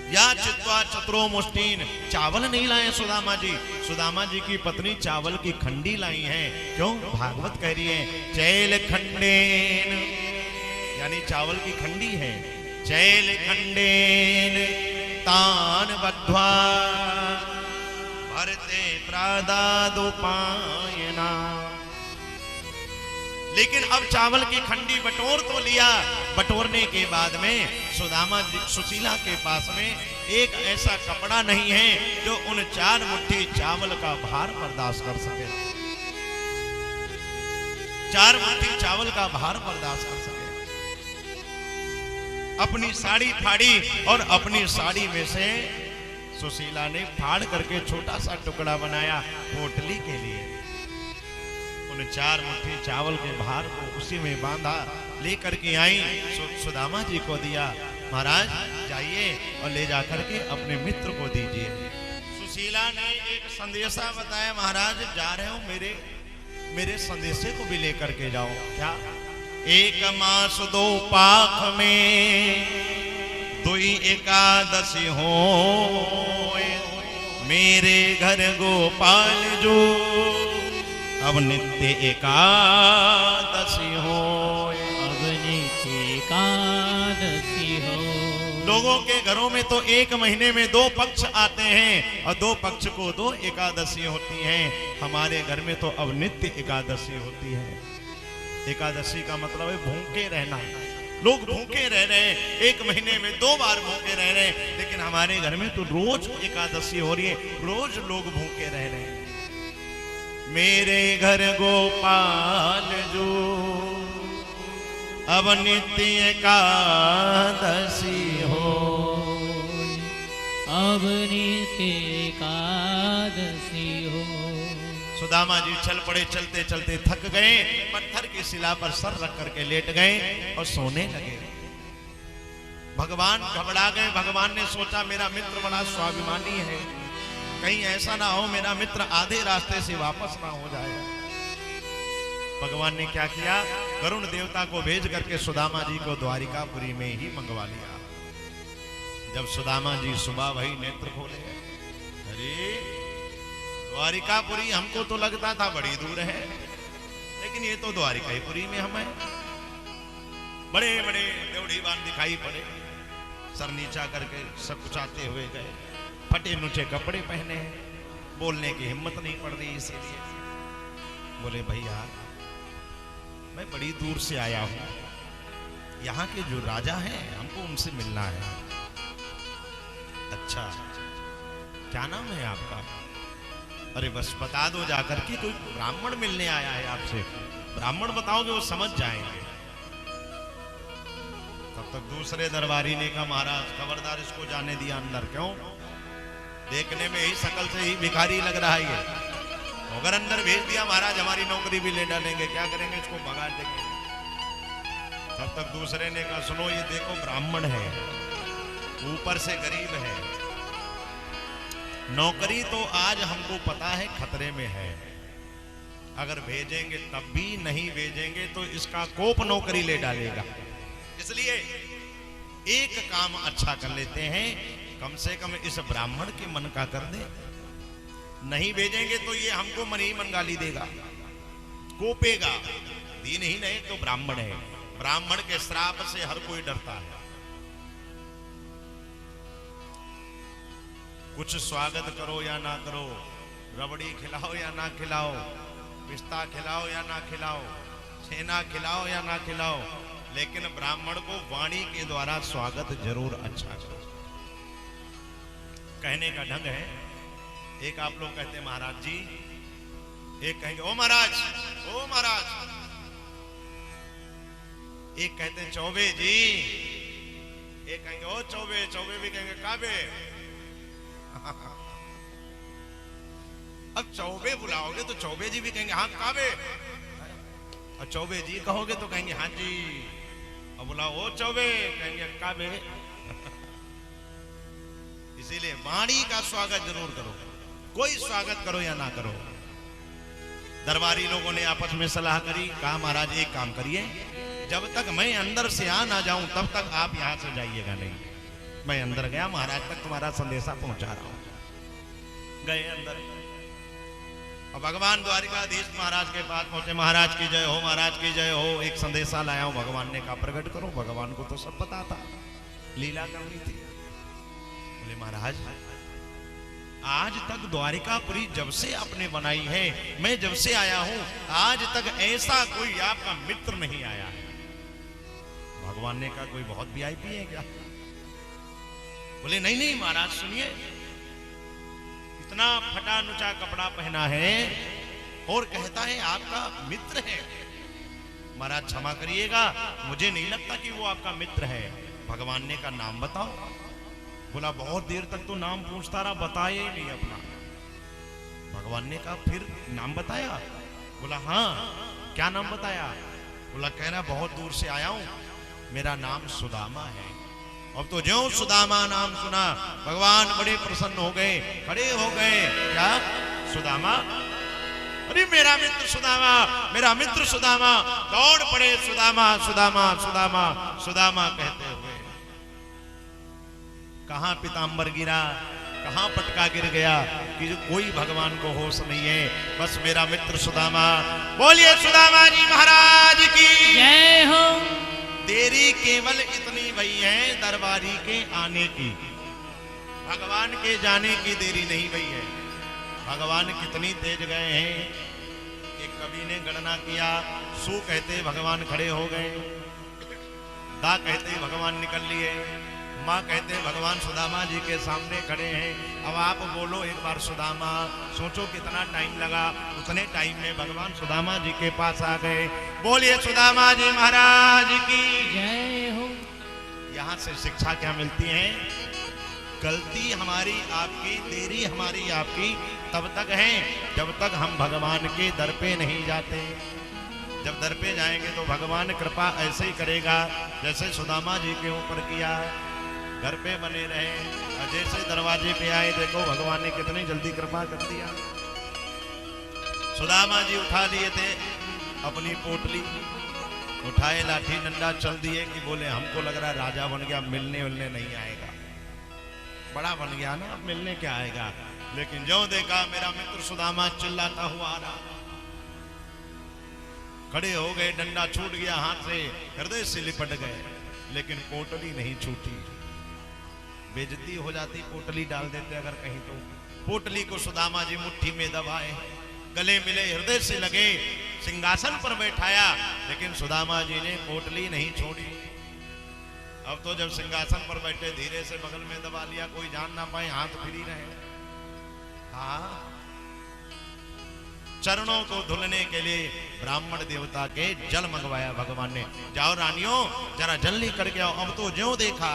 या चित्वा चतुरो मुष्टीन, चावल नहीं लाए सुदामा जी। सुदामा जी की पत्नी चावल की खंडी लाई हैं। क्यों? भागवत कह रही है चैल खंडेन, यानी चावल की खंडी है। चैल खंडेन तान बद्ध्वा भरते प्रादादुपायना। लेकिन अब चावल की खंडी बटोर तो लिया, बटोरने के बाद में सुदामा सुशीला के पास में एक ऐसा कपड़ा नहीं है जो उन 4 मुट्ठी चावल का भार बर्दाश्त कर सके। 4 मुट्ठी चावल का भार बर्दाश्त कर सके। अपनी साड़ी फाड़ी और अपनी साड़ी में से सुशीला ने फाड़ करके छोटा सा टुकड़ा बनाया पोटली के लिए। 4 मुट्ठी चावल के भार को उसी में बांधा, लेकर के आई, सुदामा जी को दिया। महाराज जाइए और ले जाकर के अपने मित्र को दीजिए। सुशीला ने एक संदेशा बताया, महाराज जा रहे हो, मेरे संदेशे को भी लेकर के जाओ। क्या? 1 मास 2 पाख में 2 एकादशी हो, मेरे घर गोपाल जो अब नित्य एकादशी हो। अब नित्य एकादशी हो। लोगों के घरों में तो 1 महीने में 2 पक्ष आते हैं और 2 पक्ष को 2 एकादशी होती हैं। हमारे घर में तो अब नित्य एकादशी होती है। एकादशी का मतलब है भूखे रहना। लोग भूखे रह रहे हैं, 1 महीने में 2 बार भूखे रह रहे हैं, लेकिन हमारे घर में तो रोज एकादशी हो रही है, रोज लोग भूखे रह रहे हैं। मेरे घर गोपाल जो अब नित्य एकादशी हो, अब नित्य एकादशी हो। सुदामा जी चल पड़े, चलते चलते थक गए, पत्थर की शिला पर सर रख करके लेट गए और सोने लगे। भगवान घबरा गए। भगवान ने सोचा मेरा मित्र बड़ा स्वाभिमानी है, कहीं ऐसा ना हो मेरा मित्र आधे रास्ते से वापस ना हो जाए। भगवान ने क्या किया? वरुण देवता को भेज करके सुदामा जी को द्वारिकापुरी में ही मंगवा लिया। जब सुदामा जी सुबह वही नेत्र खोले, अरे द्वारिकापुरी हमको तो लगता था बड़ी दूर है, लेकिन ये तो द्वारिकापुरी में हम हैं। बड़े बड़े देवड़ीवान दिखाई पड़े, सर नीचा करके सब कुछ आते हुए गए, फटे नुचे कपड़े पहने हैं, बोलने की हिम्मत नहीं पड़ रही। इसीलिए बोले भैया मैं बड़ी दूर से आया हूं, यहाँ के जो राजा हैं हमको उनसे मिलना है। अच्छा क्या नाम है आपका? अरे बस बता दो जाकर कि कोई ब्राह्मण मिलने आया है आपसे। ब्राह्मण बताओगे वो समझ जाएंगे। तब तक दूसरे दरबारी ने कहा महाराज खबरदार इसको जाने दिया अंदर। क्यों? देखने में ही शकल से ही भिखारी लग रहा है ये, अगर अंदर भेज दिया महाराज हमारी नौकरी भी ले डालेंगे, क्या करेंगे? इसको भगा देंगे। तब तक दूसरे ने कहा सुनो ये देखो ब्राह्मण है, ऊपर से गरीब है, नौकरी तो आज हमको पता है खतरे में है, अगर भेजेंगे तब भी, नहीं भेजेंगे तो इसका कोप नौकरी ले डालेगा। इसलिए एक काम अच्छा कर लेते हैं, कम से कम इस ब्राह्मण के मन का कर दे। नहीं भेजेंगे तो ये हमको मन ही मन गाली देगा, कोपेगा। दीन ही नहीं तो ब्राह्मण है, ब्राह्मण के श्राप से हर कोई डरता है। कुछ स्वागत करो या ना करो, रबड़ी खिलाओ या ना खिलाओ, पिस्ता खिलाओ या ना खिलाओ, छेना खिलाओ या ना खिलाओ, लेकिन ब्राह्मण को वाणी के द्वारा स्वागत जरूर अच्छा करो। कहने का ढंग है। एक आप लोग कहते हैं महाराज जी, एक कहेंगे ओ महाराज, ओ महाराज, एक कहते हैं चौबे जी, एक कहेंगे ओ चौबे, चौबे भी कहेंगे काबे। अब चौबे बुलाओगे तो चौबे जी भी कहेंगे हाँ काबे, और चौबे जी कहोगे तो कहेंगे हाँ जी, और बुलाओ ओ चौबे कहेंगे काबे। इसीलिए वाणी का स्वागत जरूर करो, कोई स्वागत करो या ना करो। दरबारी लोगों ने आपस में सलाह करी, कहा महाराज एक काम करिए, जब तक मैं अंदर से आ ना जाऊं तब तक आप यहां से जाइएगा नहीं। मैं अंदर गया, महाराज तक तुम्हारा संदेशा पहुंचा रहा हूं। गए अंदर और भगवान द्वारिकाधीश महाराज के पास पहुंचे। महाराज की जय हो, महाराज की जय हो, एक संदेशा लाया हूं। भगवान ने कहा प्रकट करो। भगवान को तो सब पता था, लीला करनी थी। बोले महाराज आज तक द्वारिकापुरी जब से आपने बनाई है, मैं जब से आया हूं, आज तक ऐसा कोई आपका मित्र नहीं आया है। भगवान ने कहा कोई बहुत वीआईपी है क्या? बोले नहीं नहीं महाराज सुनिए, इतना फटा नुचा कपड़ा पहना है और कहता है आपका मित्र है। महाराज क्षमा करिएगा, मुझे नहीं लगता कि वो आपका मित्र है। भगवान ने कहा नाम बताओ। बोला बहुत देर तक तो नाम पूछता रहा, बताया ही नहीं अपना। भगवान ने कहा फिर नाम बताया? बोला हाँ। क्या नाम बताया? बोला कह रहा बहुत दूर से आया हूं, मेरा नाम सुदामा है। अब तो ज्यों सुदामा नाम सुना भगवान बड़े प्रसन्न हो गए, खड़े हो गए। क्या सुदामा? अरे मेरा मित्र सुदामा, मेरा मित्र सुदामा। दौड़ पड़े सुदामा सुदामा सुदामा सुदामा कहते हुए। कहां पीतांबर गिरा, कहां पटका गिर गया कि कोई भगवान को होश नहीं है। बस मेरा मित्र सुदामा। बोलिए सुदामा जी महाराज की जय हो। देरी केवल इतनी भई है दरबारी के आने की, भगवान के जाने की देरी नहीं भई है। भगवान कितनी तेज गए हैं। एक कवि ने गणना किया, सु कहते भगवान खड़े हो गए, दा कहते भगवान निकल लिए, माँ कहते भगवान सुदामा जी के सामने खड़े हैं। अब आप बोलो एक बार सुदामा, सोचो कितना टाइम लगा। उतने टाइम में भगवान सुदामा जी के पास आ गए। बोलिए सुदामा जी महाराज की जय हो। यहाँ से शिक्षा क्या मिलती है? गलती हमारी आपकी, देरी हमारी आपकी तब तक है जब तक हम भगवान के दर पे नहीं जाते। जब दर पे जाएंगे तो भगवान कृपा ऐसे ही करेगा जैसे सुदामा जी के ऊपर किया। घर पे बने रहे और जैसे दरवाजे पे आए, देखो भगवान ने कितनी जल्दी कृपा कर दिया। सुदामा जी उठा लिए थे अपनी पोटली, उठाए लाठी डंडा चल दिए कि बोले हमको लग रहा राजा बन गया, मिलने मिलने नहीं आएगा, बड़ा बन गया ना, अब मिलने क्या आएगा। लेकिन जो देखा मेरा मित्र सुदामा चिल्लाता हुआ आ रहा, खड़े हो गए, डंडा छूट गया हाथ से, हृदय से लिपट गए, लेकिन पोटली नहीं छूटी। बेइज्जती हो जाती, पोटली डाल देते अगर कहीं तो। पोटली को सुदामा जी मुट्ठी में दबाए, गले मिले, हृदय से लगे, सिंहासन पर बैठाया, लेकिन सुदामा जी ने पोटली नहीं छोड़ी। अब तो जब सिंहासन पर बैठे धीरे से बगल में दबा लिया, कोई जान ना पाए, हाथ फ्री रहे। हाँ, चरणों को धुलने के लिए ब्राह्मण देवता के जल मंगवाया भगवान ने। जाओ रानियों जरा जल लेकर के आओ। अब तो ज्यों देखा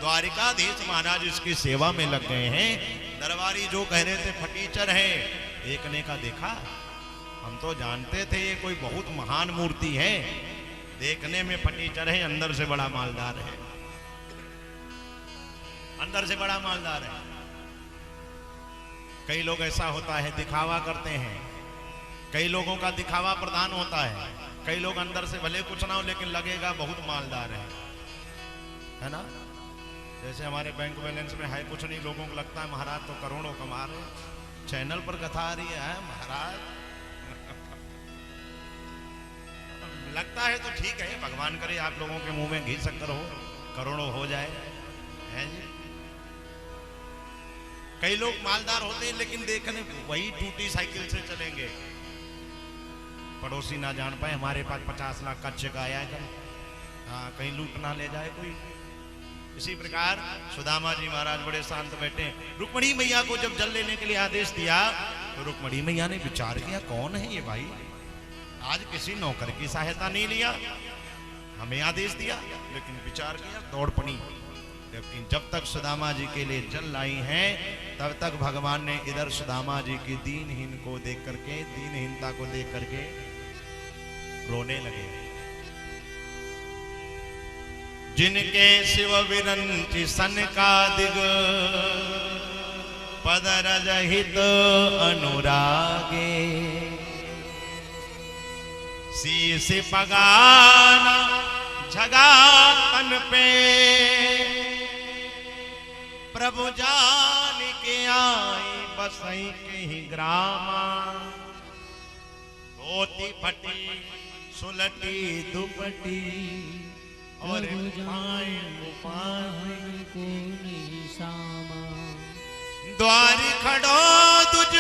द्वारिकाधीश महाराज इसकी सेवा में लग गए हैं। दरबारी जो कह रहे थे फटीचर है, एक ने का देखा, हम तो जानते थे ये कोई बहुत महान मूर्ति है, देखने में फटीचर है, अंदर से बड़ा मालदार है, अंदर से बड़ा मालदार है। कई लोग ऐसा होता है दिखावा करते हैं, कई लोगों का दिखावा प्रधान होता है। कई लोग अंदर से भले कुछ ना हो लेकिन लगेगा बहुत मालदार है ना। जैसे हमारे बैंक बैलेंस में है कुछ नहीं, लोगों को लगता है महाराज तो करोड़ों कमा रहे हैं। चैनल पर कथा आ रही है महाराज लगता है तो ठीक है, भगवान करे आप लोगों के मुंह में घी शक्कर हो, करोड़ों हो जाए, है जी। कई लोग मालदार होते हैं लेकिन देखने वही टूटी साइकिल से चलेंगे, पड़ोसी ना जान पाए हमारे पास 50 लाख का चेक आया है कल, हाँ कहीं लूट ना ले जाए कोई। इसी प्रकार सुदामा जी महाराज बड़े शांत बैठे। रुक्मणी मैया को जब जल लेने के लिए आदेश दिया तो रुक्मणी मैया ने विचार किया कौन है ये भाई, आज किसी नौकर की सहायता नहीं लिया, हमें आदेश दिया, लेकिन विचार किया, दौड़ पड़ी। लेकिन जब तक सुदामा जी के लिए जल लाई हैं तब तक भगवान ने इधर सुदामा जी की दीनहीन को देख करके, दीनहीनता को देख करके रोने लगे। जिनके शिव विरंचि सनकादिग पदरज हित अनुरागे, शीश पगाना झगा तन पे प्रभु जान के आई बसई के ही ग्रामा, धोती फटी सुलटी दुपटी और पाए को नहीं सामा। द्वारी खड़ो दुज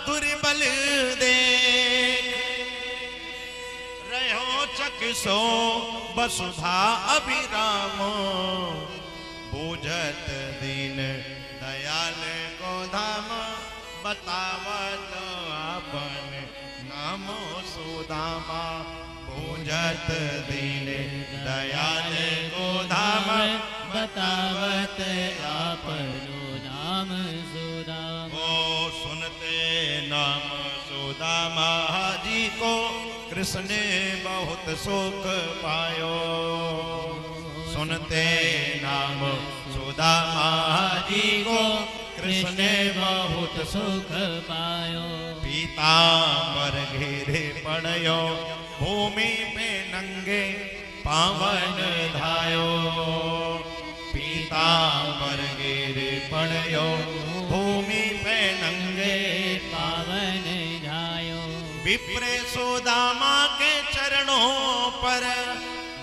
दुर्बल देख, रहो चकिसो वसुधा अभिराम, बूझत दीन दयाल को धाम, बतावत आपन नाम सुदामा। बूझत दीन दयाल को धाम, बतावत आपनो नाम सुदामा। ओ सुनते नाम सुदामा जी को, कृष्ण ने बहुत सुख पायो। सुनते नाम सुदामा जी को, कृष्ण ने बहुत सुख पायो। पीतांबर घेरे पड़यो, भूमि पे नंगे पावन धायो। पीतांबर घेरे पड़यो, भूमि पे नंगे पावन धायो। विप्रे सुदामा के चरणों पर,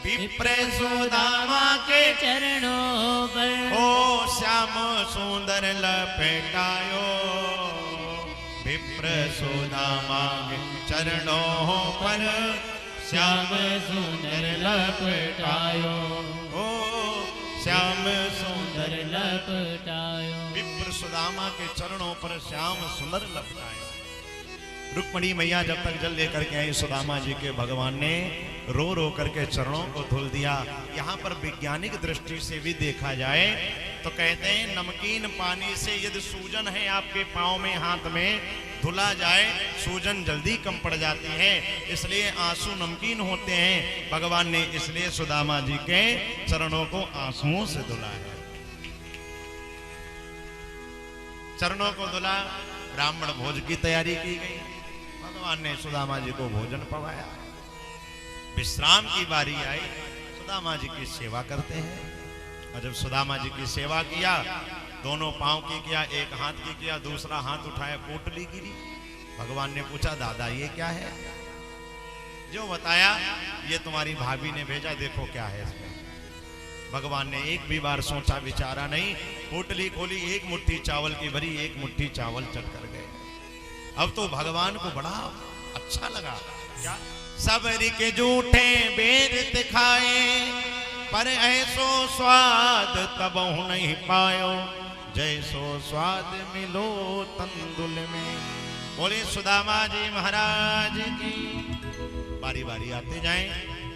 विप्रे सुदामा के चरणों पर, ओ श्याम सुंदर लपेटायो। विप्र सुदामा के चरणों पर, श्याम सुंदर लपेटायो। ओ श्याम सुंदर लपटायो। विप्र सुदामा के चरणों पर श्याम सुंदर लपटायो। रुक्मणी मैया जब तक जल लेकर के आई, सुदामा जी के भगवान ने रो रो करके चरणों को धुल दिया। यहाँ पर वैज्ञानिक दृष्टि से भी देखा जाए तो कहते हैं नमकीन पानी से यदि सूजन है आपके पांव में हाथ में, धुला जाए सूजन जल्दी कम पड़ जाती है, इसलिए आंसू नमकीन होते हैं। भगवान ने इसलिए सुदामा जी के चरणों को आंसुओं से धुला है। चरणों को धुला, ब्राह्मण भोज की तैयारी की गई। भगवान ने सुदामा जी को भोजन पवाया। विश्राम की बारी आई, सुदामा जी की सेवा करते हैं। और जब सुदामा जी की सेवा किया, दोनों पांव की किया, एक हाथ की किया, दूसरा हाथ उठाया, पोटली गिरी। भगवान ने पूछा दादा ये क्या है? जो बताया ये तुम्हारी भाभी ने भेजा, देखो क्या है इसमें। भगवान ने एक भी बार सोचा विचारा नहीं, पोटली खोली, एक मुट्ठी चावल की भरी, एक मुट्ठी चावल चट कर गए। अब तो भगवान को बड़ा अच्छा लगा। क्या? सबरी के जूठे बेर दिखाए, पर ऐसो स्वाद तब नहीं पायो, जैसो स्वाद मिलो तंदुल में। बोले सुदामा जी महाराज की। बारी बारी आते जाएं।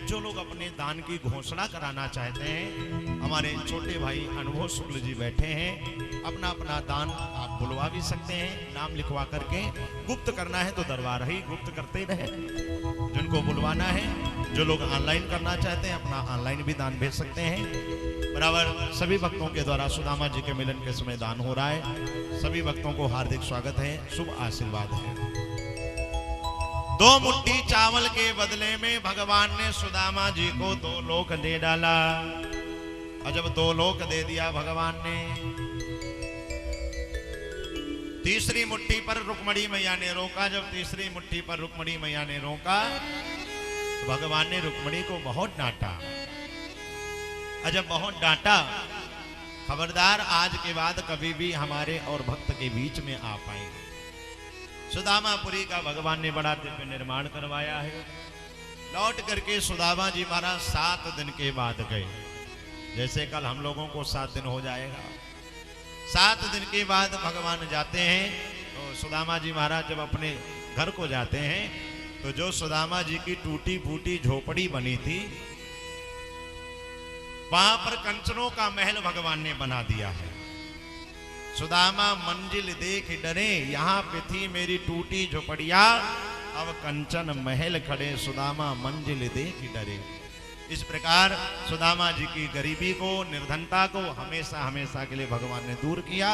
जो लोग अपने दान की घोषणा कराना चाहते हैं, हमारे छोटे भाई अनुभव शुक्ल जी बैठे हैं, अपना अपना दान आप बुलवा भी सकते हैं, नाम लिखवा करके। गुप्त करना है तो दरबार ही गुप्त करते रहे, जिनको बुलवाना है। जो लोग ऑनलाइन करना चाहते हैं अपना ऑनलाइन भी दान भेज सकते हैं। बराबर सभी भक्तों के द्वारा सुदामा जी के मिलन के समय दान हो रहा है। सभी भक्तों को हार्दिक स्वागत है, शुभ आशीर्वाद है। 2 मुट्ठी चावल के बदले में भगवान ने सुदामा जी को 2 लोक दे डाला। और जब 2 लोक दे दिया भगवान ने, तीसरी मुट्ठी पर रुक्मणी मैया ने रोका। जब तीसरी मुट्ठी पर रुक्मणी मैया ने रोका, भगवान ने रुक्मणी को बहुत डांटा। और जब बहुत डांटा, खबरदार आज के बाद कभी भी हमारे और भक्त के बीच में आ पाएंगे। सुदामापुरी का भगवान ने बड़ा दिव्य निर्माण करवाया है। लौट करके सुदामा जी महाराज 7 दिन के बाद गए। जैसे कल हम लोगों को 7 दिन हो जाएगा, 7 दिन के बाद भगवान जाते हैं। तो सुदामा जी महाराज जब अपने घर को जाते हैं, तो जो सुदामा जी की टूटी फूटी झोपड़ी बनी थी, वहां पर कंचनों का महल भगवान ने बना दिया है। सुदामा मंजिल देख डरे, यहाँ पे थी मेरी टूटी झोपड़िया, अब कंचन महल खड़े, सुदामा मंजिल देख डरे। इस प्रकार सुदामा जी की गरीबी को, निर्धनता को हमेशा हमेशा के लिए भगवान ने दूर किया।